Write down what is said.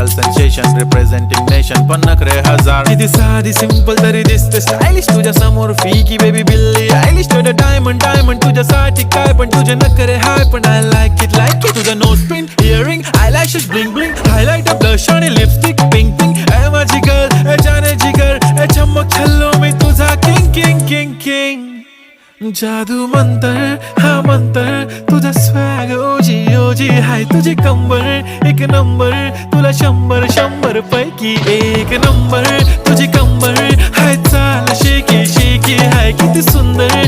Viral sensation representing nation पण नखरे हजार. किती साधी सिंपल तरी दिसते स्टायलिश तुझ्या समोर फीकी बेबी बिल्ली आयलिश तुझं डायमंड डायमंड तुझ्यासाठी काय पण तुझे नखरे हाय पण आय लाईक इट तुझं nose pin earring eyelashes bling bling highlight blush आणि लिपस्टिक पिंक पिंक ए माझी गर्ल ए जाने जिगर ए चमक छल्लो मी तुझा किंग किंग किंग किंग. जादू मंतर हा मंतर तुझा स्वॅग ओजी ओजी हाय तुझी कंबर एक नंबर तुला 100 पैकी एक नंबर तुझी कंबर हाय चाल शेकी शेकी हाय किती सुंदर